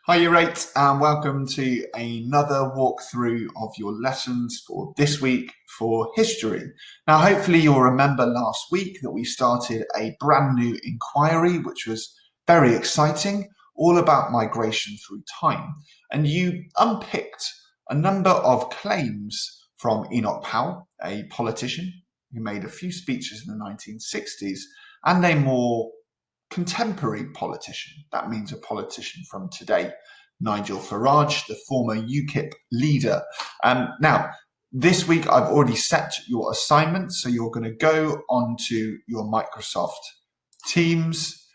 Hi, you rate, and welcome to another walkthrough of your lessons for this week for history. Now, hopefully you'll remember last week that we started a brand new inquiry, which was very exciting, all about migration through time. And you unpicked a number of claims from Enoch Powell, a politician who made a few speeches in the 1960s, and a more contemporary politician. That means a politician from today, Nigel Farage, the former UKIP leader. Now, this week I've already set your assignments, so you're going to go onto your Microsoft Teams,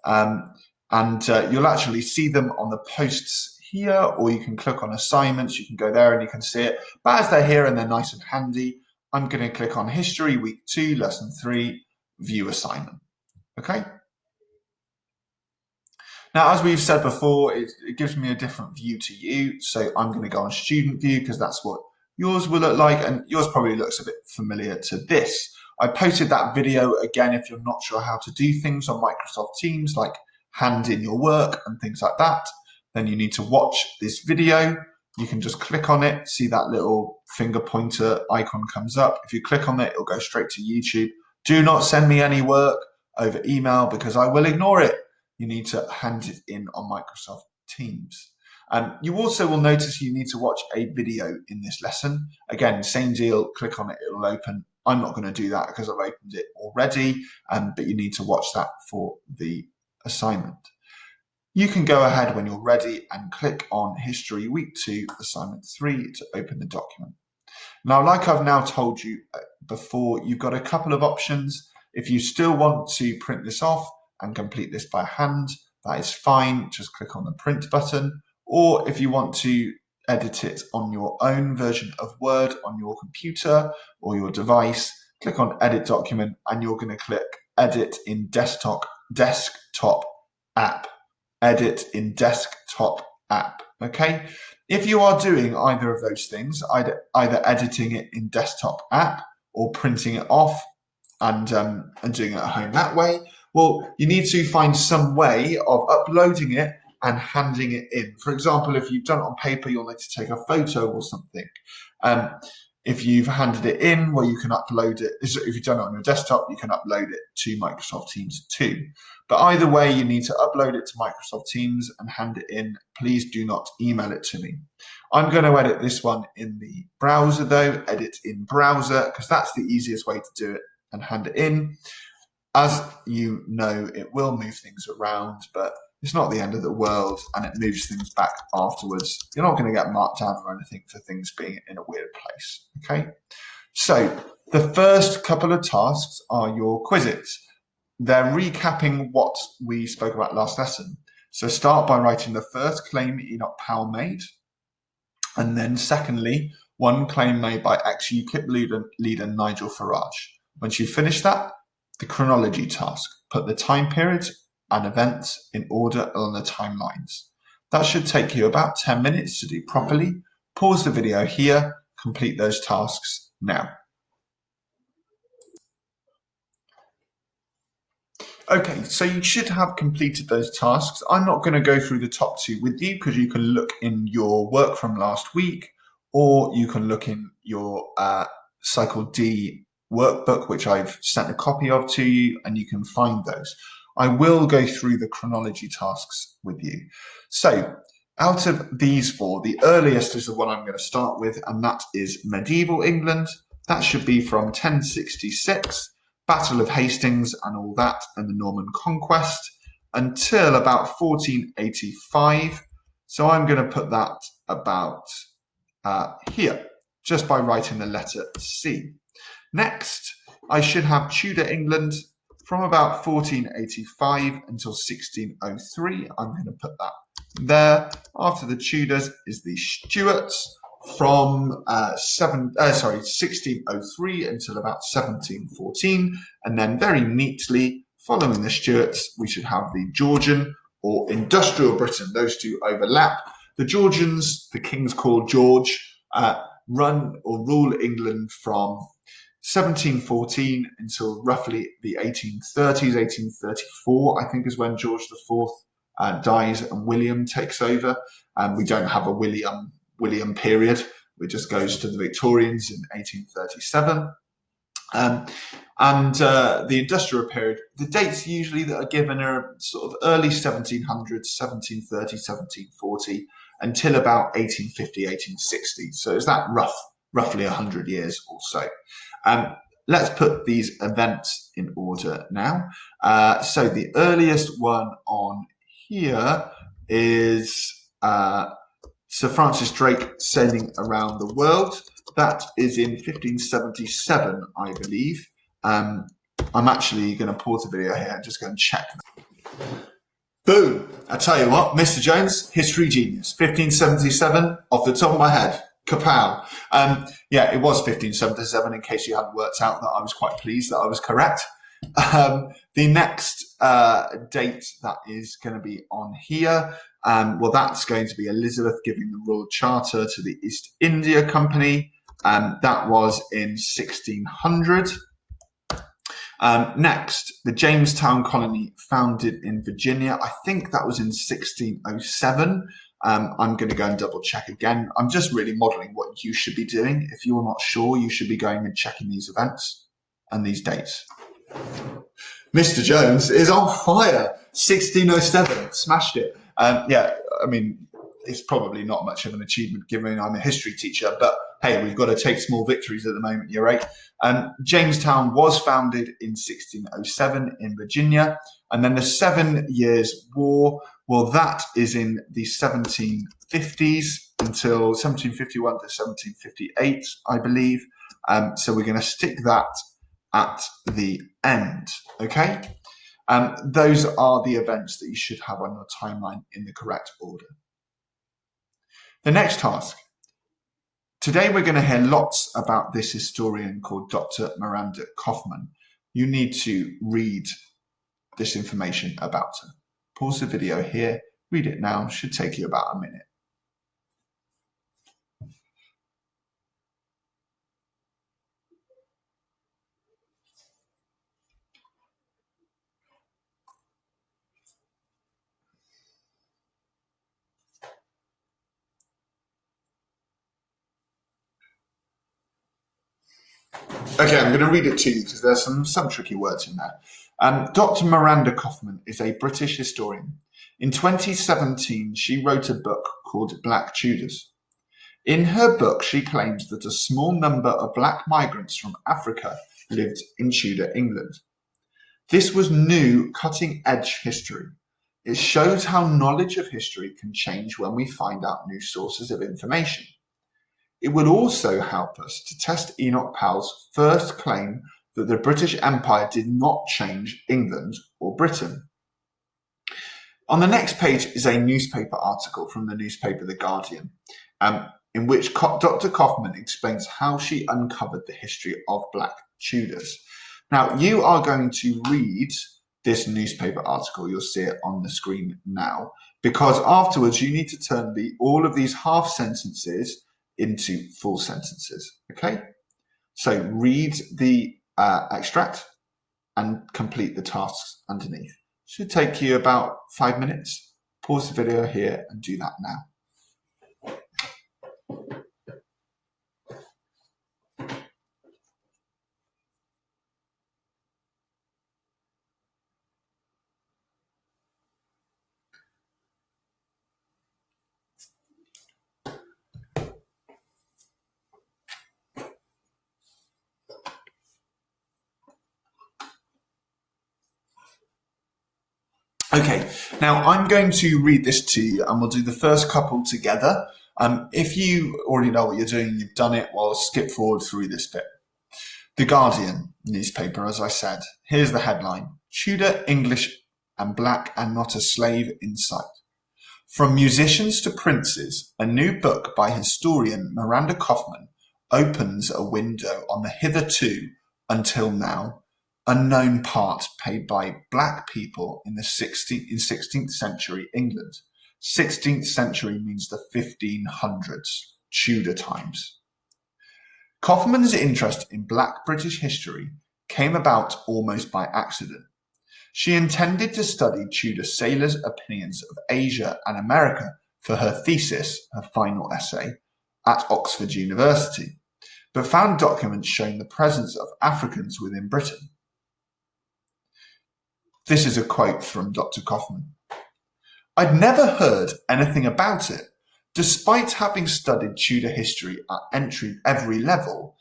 and you'll actually see them on the posts here, or you can click on assignments. You can go there and you can see it. But as they're here and they're nice and handy, I'm going to click on History Week 2, Lesson 3, View Assignment. Okay? Now, as we've said before, it gives me a different view to you. So I'm going to go on student view because that's what yours will look like. And yours probably looks a bit familiar to this. I posted that video again if you're not sure how to do things on Microsoft Teams, like hand in your work and things like that. Then you need to watch this video. You can just click on it, see that little finger pointer icon comes up. If you click on it, it'll go straight to YouTube. Do not send me any work over email because I will ignore it. You need to hand it in on Microsoft Teams. You also will notice you need to watch a video in this lesson. Again, same deal, click on it, it'll open. I'm not going to do that because I've opened it already, but you need to watch that for the assignment. You can go ahead when you're ready and click on History Week 2, Assignment 3 to open the document. Now, like I've now told you before, you've got a couple of options. If you still want to print this off and complete this by hand, that is fine. Just click on the print button. Or if you want to edit it on your own version of Word on your computer or your device, click on Edit Document and you're going to click Edit in Desktop App. Edit in Desktop App. Okay. If you are doing either of those things, either editing it in Desktop App or printing it off and doing it at home that way, well, you need to find some way of uploading it and handing it in. For example, if you've done it on paper, you'll need to take a photo or something. If you've handed it in, well, you can upload it. If you've done it on your desktop, you can upload it to Microsoft Teams too. But either way, you need to upload it to Microsoft Teams and hand it in. Please do not email it to me. I'm going to edit this one in the browser though, edit in browser, because that's the easiest way to do it and hand it in. As you know, it will move things around, but it's not the end of the world and it moves things back afterwards. You're not going to get marked down or anything for things being in a weird place, okay? So the first couple of tasks are your quizzes. They're recapping what we spoke about last lesson. So start by writing the first claim Enoch Powell made. And then secondly, one claim made by ex-UKIP leader Nigel Farage. Once you finish that, the chronology task, put the time periods and events in order along the timelines. That should take you about 10 minutes to do properly. Pause the video here, complete those tasks now. Okay, so you should have completed those tasks. I'm not going to go through the top two with you because you can look in your work from last week or you can look in your Cycle D workbook, which I've sent a copy of to you, and you can find those. I will go through the chronology tasks with you. So out of these four, the earliest is the one I'm going to start with, and that is medieval England. That should be from 1066, Battle of Hastings and all that, and the Norman Conquest, until about 1485. So I'm going to put that about here, just by writing the letter C. Next, I should have Tudor England from about 1485 until 1603. I'm going to put that there. After the Tudors is the Stuarts from 1603 until about 1714. And then very neatly, following the Stuarts, we should have the Georgian or Industrial Britain. Those two overlap. The Georgians, the kings called George, run or rule England from 1714 until roughly the 1830s, 1834, I think is when George IV dies and William takes over. We don't have a William period. It just goes to the Victorians in 1837. The industrial period, the dates usually that are given are sort of early 1700s, 1730, 1740, until about 1850, 1860. So it's that roughly 100 years or so. Let's put these events in order now. So the earliest one on here is Sir Francis Drake sailing around the world. That is in 1577, I believe. I'm actually going to pause the video here and just go and check. Boom! I tell you what, Mr. Jones, history genius. 1577, off the top of my head. Kapow. Yeah, it was 1577, in case you hadn't worked out that I was quite pleased that I was correct. The next date that is going to be on here, well, that's going to be Elizabeth giving the Royal Charter to the East India Company. That was in 1600. Next, the Jamestown colony founded in Virginia. I think that was in 1607. I'm going to go and double check again. I'm just really modeling what you should be doing. If you're not sure, you should be going and checking these events and these dates. Mr. Jones is on fire. 1607, smashed it. Yeah, I mean, it's probably not much of an achievement given I'm a history teacher, but hey, we've got to take small victories at the moment, you're right. Jamestown was founded in 1607 in Virginia, and then the 7 Years' War, well, that is in the 1750s until 1751 to 1758, I believe. So we're going to stick that at the end, okay? Those are the events that you should have on your timeline in the correct order. The next task. Today we're going to hear lots about this historian called Dr. Miranda Kaufman. You need to read this information about her. Pause the video here, read it now, should take you about a minute. Okay, I'm going to read it to you because there's some tricky words in there. Dr. Miranda Kaufman is a British historian. In 2017, she wrote a book called Black Tudors. In her book, she claims that a small number of black migrants from Africa lived in Tudor England. This was new, cutting-edge history. It shows how knowledge of history can change when we find out new sources of information. It will also help us to test Enoch Powell's first claim that the British Empire did not change England or Britain. On the next page is a newspaper article from the newspaper The Guardian, in which Dr. Kaufman explains how she uncovered the history of Black Tudors. Now, you are going to read this newspaper article. You'll see it on the screen now, because afterwards you need to turn all of these half sentences into full sentences, okay? So read the extract and complete the tasks underneath. Should take you about 5 minutes. Pause the video here and do that now. Okay, now I'm going to read this to you and we'll do the first couple together. If you already know what you're doing, you've done it, well, skip forward through this bit. The Guardian newspaper, as I said. Here's the headline. Tudor, English and Black and not a slave in sight. From musicians to princes, a new book by historian Miranda Kaufman opens a window on the hitherto, until now, unknown part played by Black people in 16th century England. 16th century means the 1500s, Tudor times. Kaufman's interest in Black British history came about almost by accident. She intended to study Tudor sailors' opinions of Asia and America for her thesis, her final essay, at Oxford University, but found documents showing the presence of Africans within Britain. This is a quote from Dr. Kaufman. I'd never heard anything about it, despite having studied Tudor history at every level.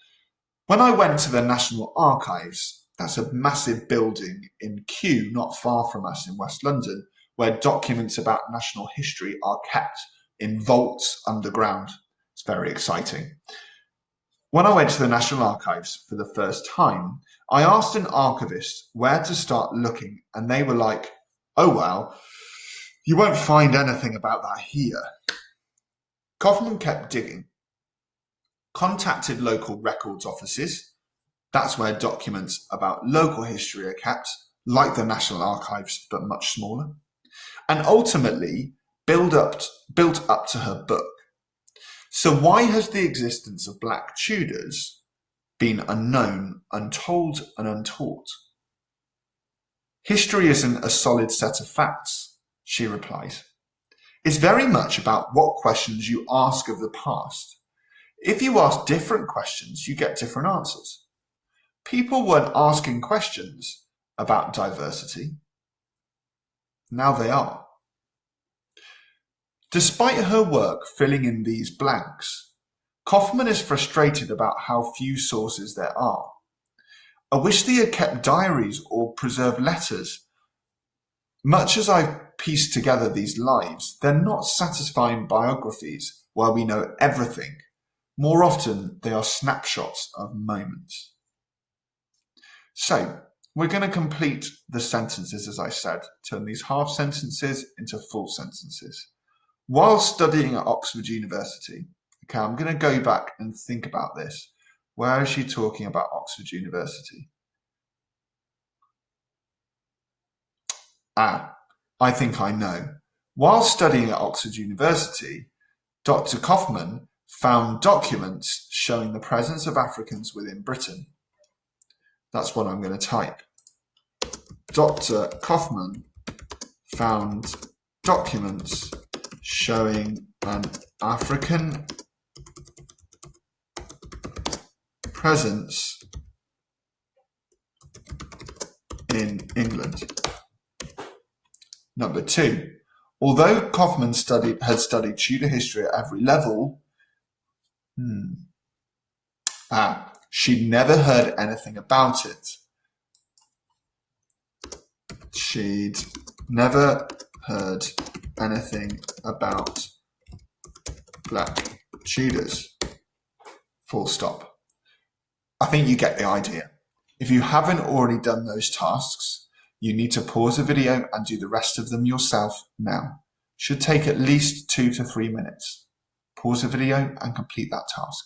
When I went to the National Archives, that's a massive building in Kew, not far from us in West London, where documents about national history are kept in vaults underground. It's very exciting. When I went to the National Archives for the first time, I asked an archivist where to start looking, and they were like, oh well, you won't find anything about that here. Kaufman kept digging, contacted local records offices, that's where documents about local history are kept, like the National Archives, but much smaller, and ultimately built up to her book. So why has the existence of Black Tudors been unknown, untold, and untaught? History isn't a solid set of facts, she replied. It's very much about what questions you ask of the past. If you ask different questions, you get different answers. People weren't asking questions about diversity. Now they are. Despite her work filling in these blanks, Kaufman is frustrated about how few sources there are. I wish they had kept diaries or preserved letters. Much as I've pieced together these lives, they're not satisfying biographies where we know everything. More often, they are snapshots of moments. So, we're going to complete the sentences, as I said, turn these half sentences into full sentences. While studying at Oxford University, okay, I'm going to go back and think about this. Where is she talking about Oxford University? I think I know. While studying at Oxford University, Dr. Kaufman found documents showing the presence of Africans within Britain. That's what I'm going to type. Dr. Kaufman found documents showing an African presence in England. Number 2. Although Kaufman had studied Tudor history at every level, she'd never heard anything about it. She'd never heard anything about Black Tudors. Full stop. I think you get the idea. If you haven't already done those tasks, you need to pause the video and do the rest of them yourself now. Should take at least 2 to 3 minutes. Pause the video and complete that task.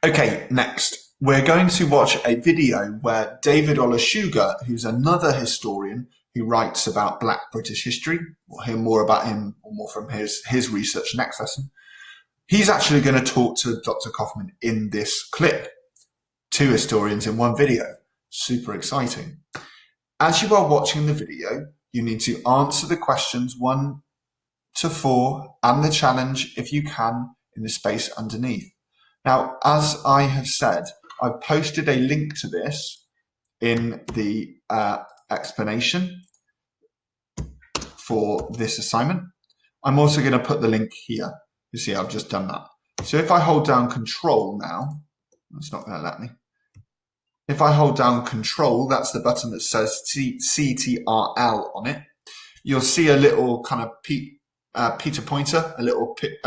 Okay, next, we're going to watch a video where David Olusoga, who's another historian who writes about Black British history, we'll hear more about him or more from his research next lesson. He's actually going to talk to Dr. Kaufman in this clip. 2 historians in 1 video. Super exciting. As you are watching the video, you need to answer the questions 1 to 4 and the challenge, if you can, in the space underneath. Now, as I have said, I've posted a link to this in the explanation for this assignment. I'm also going to put the link here. You see, I've just done that. So if I hold down Control now, it's not going to let me. If I hold down Control, that's the button that says CTRL on it. You'll see a little kind of Peter pointer, a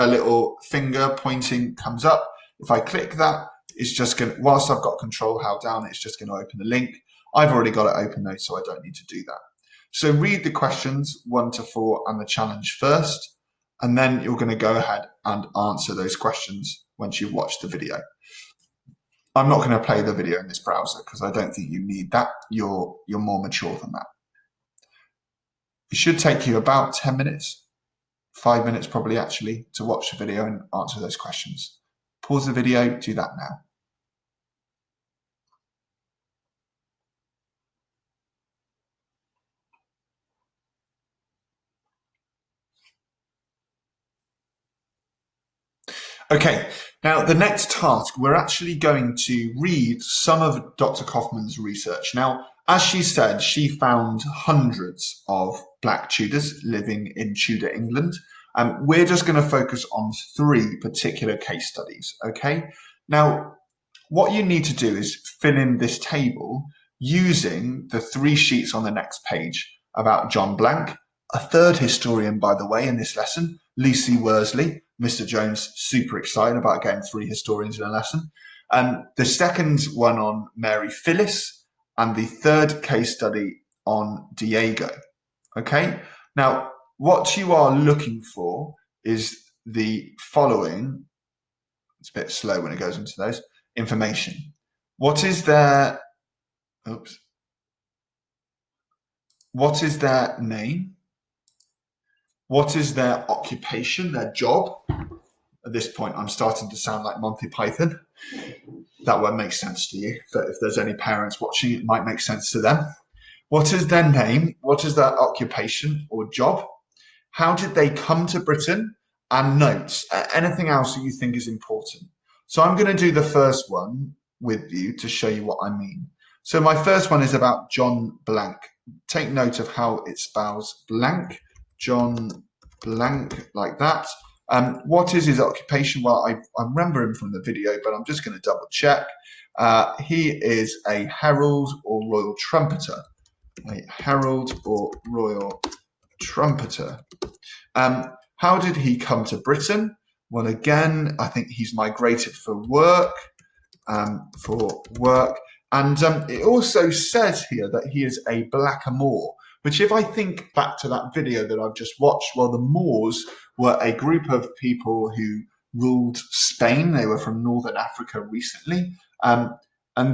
little finger pointing comes up. If I click that, it's just going to, whilst I've got Control held down, it's just going to open the link. I've already got it open though, so I don't need to do that. So read the questions 1 to 4 and the challenge first, and then you're going to go ahead and answer those questions once you've watched the video. I'm not going to play the video in this browser because I don't think you need that. You're more mature than that. It should take you about 10 minutes 5 minutes probably actually to watch the video and answer those questions. Pause the video, do that now. Okay, now the next task, we're actually going to read some of Dr. Kaufman's research. Now, as she said, she found hundreds of Black Tudors living in Tudor England. We're just going to focus on 3 particular case studies, okay? Now, what you need to do is fill in this table using the 3 sheets on the next page about John Blank, a 3rd historian, by the way, in this lesson, Lucy Worsley. Mr. Jones, super excited about getting 3 historians in a lesson. The 2nd one on Mary Phyllis, and the 3rd case study on Diego. Okay, now what you are looking for is the following. It's a bit slow when it goes into those. Information. What is their What is their name? What is their occupation, their job? At this point, I'm starting to sound like Monty Python. That won't make sense to you, but if there's any parents watching, it might make sense to them. What is their name? What is their occupation or job? How did they come to Britain? And notes. Anything else that you think is important? So I'm going to do the first one with you to show you what I mean. So my first one is about John Blank. Take note of how it spells blank. John Blank, like that. What is his occupation? Well, I remember him from the video, but I'm just going to double check. He is a herald or royal trumpeter. A herald or royal trumpeter. How did he come to Britain? Well, again, I think he's migrated for work. And it also says here that he is a blackamoor, which if I think back to that video that I've just watched, well, the Moors were a group of people who ruled Spain. They were from Northern Africa recently, and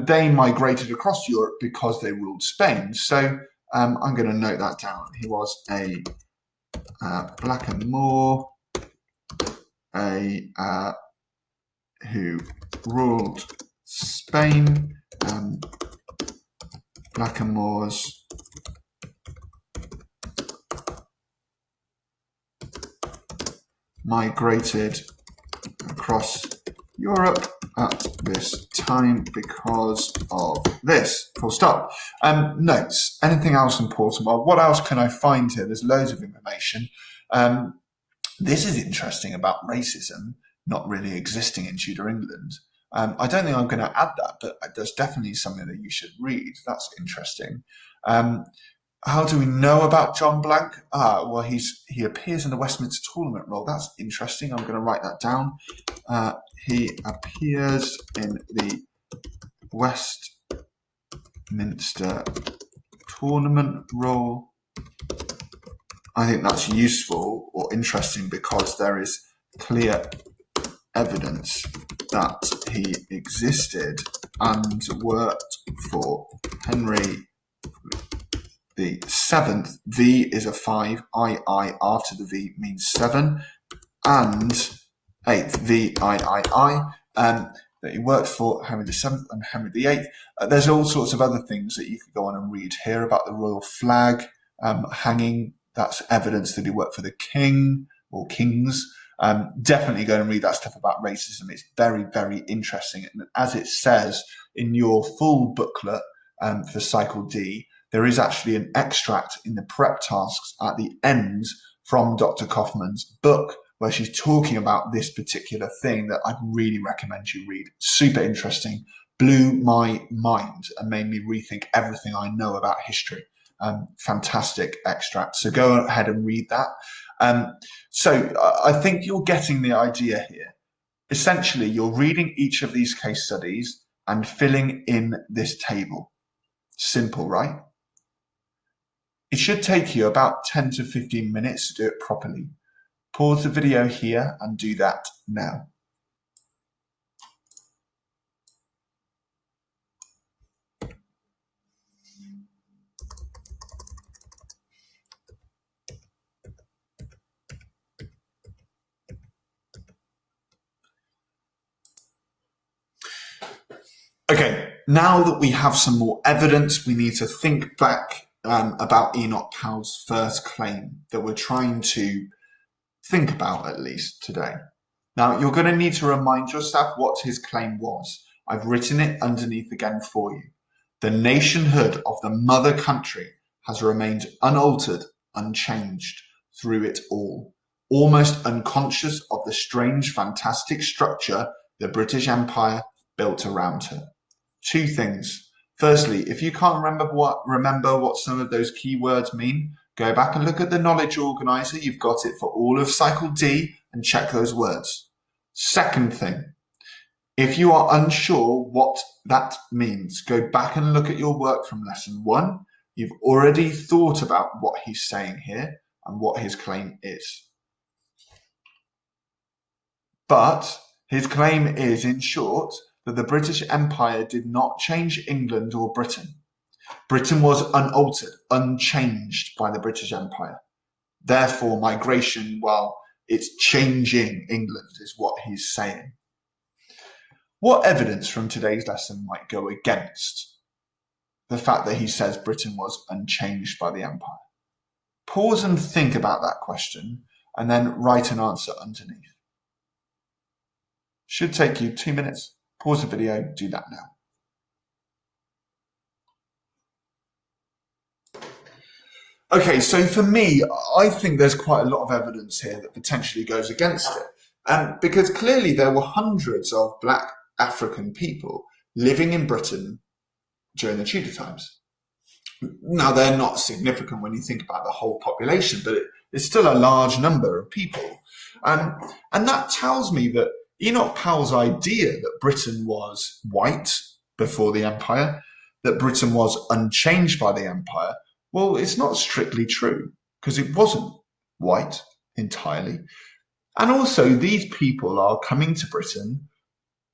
they migrated across Europe because they ruled Spain. So I'm going to note that down. He was a blackamoor, who ruled Spain. Blackamoors migrated across Europe at this time because of this. Full stop. Notes. Anything else important? Well, what else can I find here? There's loads of information. This is interesting about racism not really existing in Tudor England. I don't think I'm going to add that, but there's definitely something that you should read. That's interesting. How do we know about John Blank? Well, he appears in the Westminster Tournament Roll. That's interesting. I'm going to write that down. He appears in the Westminster Tournament Roll. I think that's useful or interesting because there is clear evidence that he existed and worked for Henry the 7th. V is a 5. I after the V means 7. And 8th, VIII. That he worked for Henry the 7th and Henry the 8th. There's all sorts of other things that you could go on and read here about the royal flag hanging. That's evidence that he worked for the king or kings. Definitely go and read that stuff about racism. It's very, very interesting. And as it says in your full booklet for Cycle D, there is actually an extract in the prep tasks at the end from Dr. Kaufman's book where she's talking about this particular thing that I'd really recommend you read. Super interesting. Blew my mind and made me rethink everything I know about history. Fantastic extract. So go ahead and read that. So I think you're getting the idea here. Essentially, you're reading each of these case studies and filling in this table. Simple, right? It should take you about 10 to 15 minutes to do it properly. Pause the video here and do that now. Okay, now that we have some more evidence, we need to think back about Enoch Powell's first claim that we're trying to think about, at least today. Now, you're going to need to remind yourself what his claim was. I've written it underneath again for you. The nationhood of the mother country has remained unaltered, unchanged through it all, almost unconscious of the strange, fantastic structure the British Empire built around her. Two things. Firstly, if you can't remember what some of those key words mean, go back and look at the knowledge organizer. You've got it for all of Cycle D and check those words. Second thing, if you are unsure what that means, go back and look at your work from lesson 1. You've already thought about what he's saying here and what his claim is. But his claim is, in short, that the British Empire did not change England or Britain. Britain was unaltered, unchanged by the British Empire. Therefore, migration, well, it's changing England, is what he's saying. What evidence from today's lesson might go against the fact that he says Britain was unchanged by the Empire? Pause and think about that question and then write an answer underneath. Should take you 2 minutes. Pause the video, do that now. Okay, so for me, I think there's quite a lot of evidence here that potentially goes against it. Because clearly there were hundreds of black African people living in Britain during the Tudor times. Now, they're not significant when you think about the whole population, but it's still a large number of people. And that tells me that Enoch Powell's idea that Britain was white before the Empire, that Britain was unchanged by the Empire, well, it's not strictly true, because it wasn't white entirely. And also, these people are coming to Britain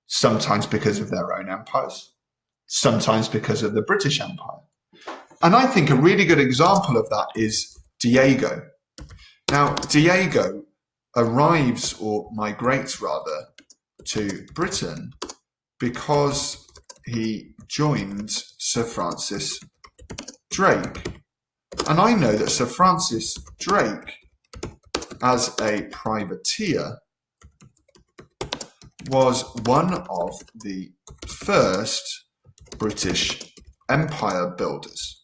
sometimes because of their own empires, sometimes because of the British Empire. And I think a really good example of that is Diego. Now, Diego arrives, or migrates rather, to Britain because he joined Sir Francis Drake. And I know that Sir Francis Drake, as a privateer, was one of the first British Empire builders.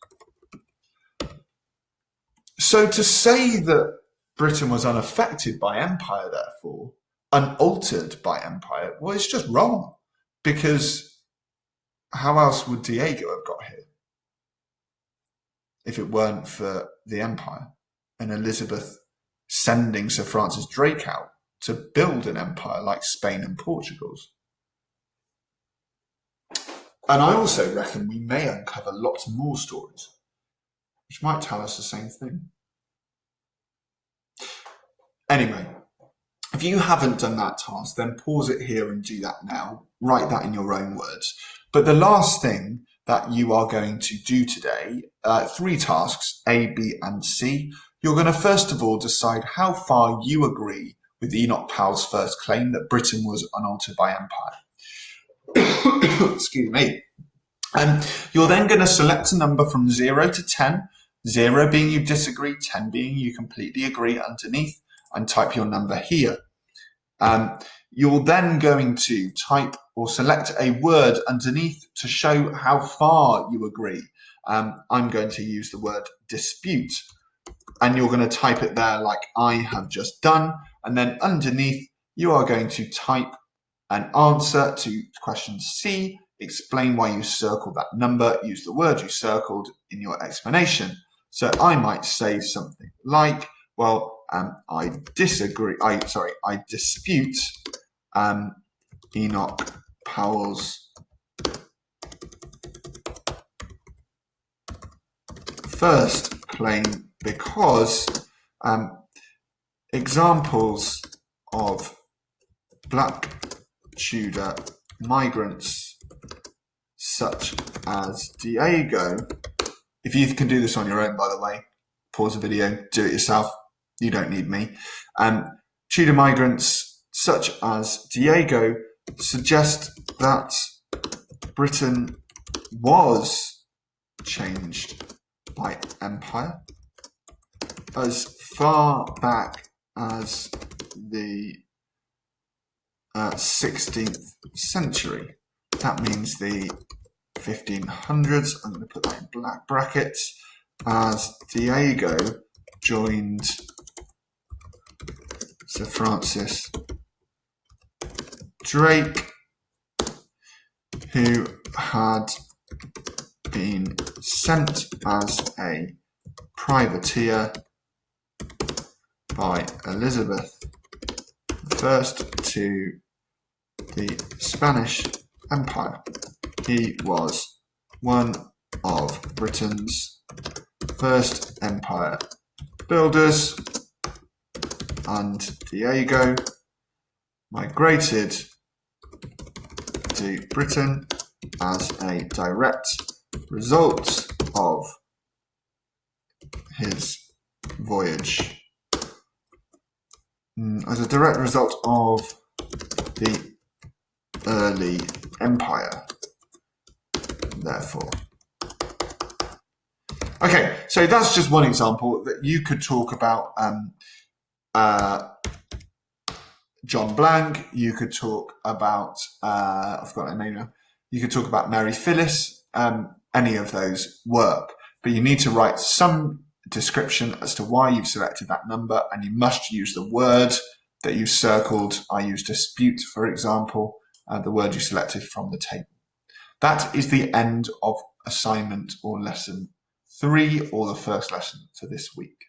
So to say that Britain was unaffected by empire, therefore, unaltered by empire, well, it's just wrong. Because how else would Diego have got here if it weren't for the empire and Elizabeth sending Sir Francis Drake out to build an empire like Spain and Portugal's? And I also reckon we may uncover lots more stories which might tell us the same thing. Anyway, if you haven't done that task, then pause it here and do that now. Write that in your own words. But the last thing that you are going to do today, 3 tasks, A, B, and C. You're going to first of all decide how far you agree with Enoch Powell's first claim that Britain was unaltered by empire. Excuse me. You're then going to select a number from 0 to 10, 0 being you disagree, 10 being you completely agree underneath, and type your number here. You're then going to type or select a word underneath to show how far you agree. I'm going to use the word dispute, and you're going to type it there like I have just done. And then underneath, you are going to type an answer to question C, explain why you circled that number, use the word you circled in your explanation. So I might say something like, well, I dispute Enoch Powell's first claim because examples of black Tudor migrants such as Diego, if you can do this on your own, by the way, pause the video, do it yourself. You don't need me. Tudor migrants such as Diego suggest that Britain was changed by empire as far back as the 16th century. That means the 1500s. I'm going to put that in black brackets, as Diego joined Sir Francis Drake, who had been sent as a privateer by Elizabeth I to the Spanish Empire. He was one of Britain's first empire builders, and Diego migrated to Britain as a direct result of his voyage. As a direct result of the early empire, therefore. Okay, so that's just one example that you could talk about John Blank, you could talk about, I've got her name now, you could talk about Mary Phyllis, any of those work, but you need to write some description as to why you've selected that number, and you must use the word that you circled. I used dispute, for example, the word you selected from the table. That is the end of assignment or lesson 3, or the first lesson for this week.